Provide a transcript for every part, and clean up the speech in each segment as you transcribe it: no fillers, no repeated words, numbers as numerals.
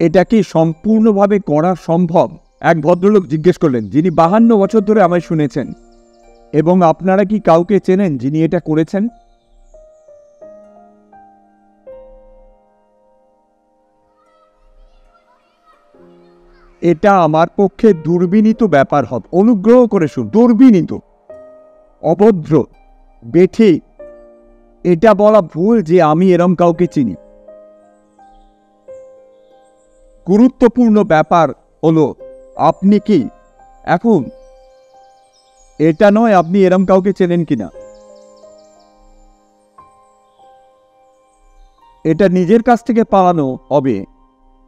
এটা কি সম্পূর্ণভাবে করা সম্ভব? এক ভদ্রলোক জিজ্ঞেস করলেন, যিনি 52 বছর ধরে আমায় শুনেছেন। এবং আপনারা কি কাউকে চেনেন যিনি এটা করেছেন? এটা আমার পক্ষে দুর্বিনীত ব্যাপার হবে। অনুগ্রহ করে শুন, দুর্বিনীত, অভদ্র, বেঠিক, এটা বলা ভুল যে আমি এরম কাউকে চিনি। গুরুত্বপূর্ণ ব্যাপার হলো আপনি কি এখন, এটা নয় আপনি এরম কাউকে চেনেন কিনা। এটা নিজের কাছ থেকে পালানো হবে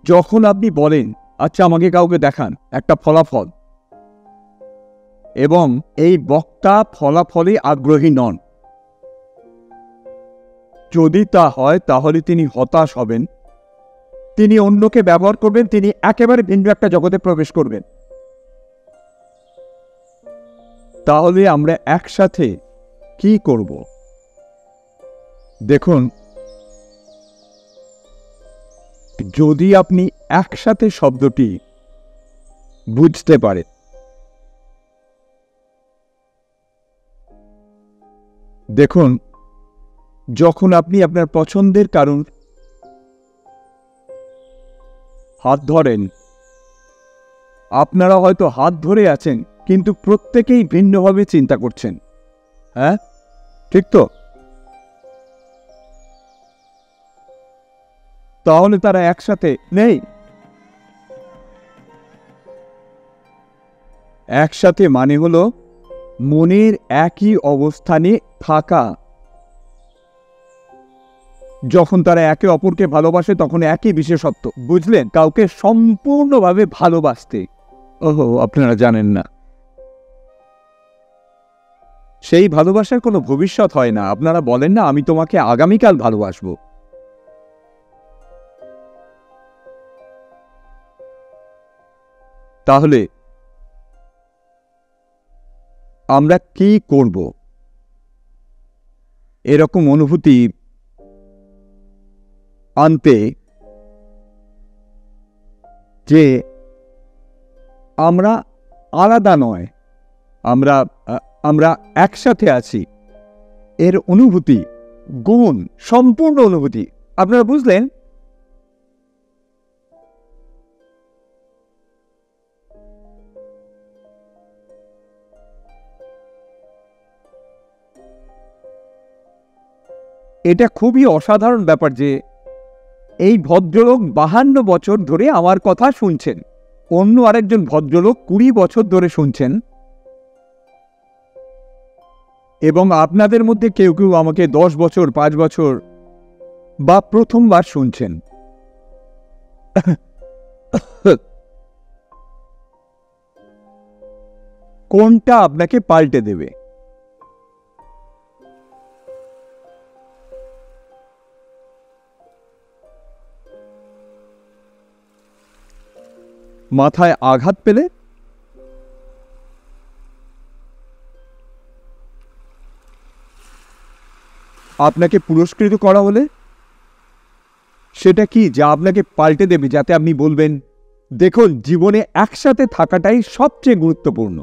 যখন আপনি বলেন, আচ্ছা আমাকে কাউকে দেখান একটা ফলাফল, এবং এই বক্তা ফলাফলে আগ্রহী নন। যদি তা হয় তাহলে তিনি হতাশ হবেন, তিনি অন্যকে ব্যবহার করবেন, তিনি একেবারে ভিন্ন একটা জগতে প্রবেশ করবেন। তাহলে আমরা একসাথে কি করব? দেখুন, যদি আপনি একসাথে শব্দটি বুঝতে পারেন, দেখুন, যখন আপনি আপনার পছন্দের কারণ হাত ধরেন, আপনারা হয়তো হাত ধরে আছেন কিন্তু প্রত্যেকেই ভিন্নভাবে চিন্তা করছেন। হ্যাঁ, ঠিক তো? তাহলে তারা একসাথে নেই। একসাথে মানে হলো মনের একই অবস্থানে থাকা। যখন তারা একে অপরকে ভালোবাসে তখন একই বিশেষত্ব, বুঝলেন? কাউকে সম্পূর্ণভাবে ভালোবাসতে, ওহো, আপনারা জানেন না, সেই ভালোবাসার কোনো ভবিষ্যৎ হয় না। আপনারা বলেন না, আমি তোমাকে আগামীকাল ভালোবাসবো। তাহলে আমরা কি করব এরকম অনুভূতি আনতে, যে আমরা আলাদা নয়, আমরা আমরা একসাথে আছি, এর অনুভূতি, গুণ, সম্পূর্ণ অনুভূতি। আপনারা বুঝলেন? এটা খুবই অসাধারণ ব্যাপার যে এই ভদ্রলোক 52 বছর ধরে আমার কথা শুনছেন, অন্য আরেকজন ভদ্রলোক 20 বছর ধরে শুনছেন, এবং আপনাদের মধ্যে কেউ কেউ আমাকে 10 বছর, 5 বছর বা প্রথমবার শুনছেন। কোনটা আপনাকে পাল্টে দেবে? মাথায় আঘাত পেলে, আপনাকে পুরস্কৃত করা হলে, সেটা কি যা আপনাকে পাল্টে দেবে, যাতে আপনি বলবেন, দেখুন, জীবনে একসাথে থাকাটাই সবচেয়ে গুরুত্বপূর্ণ।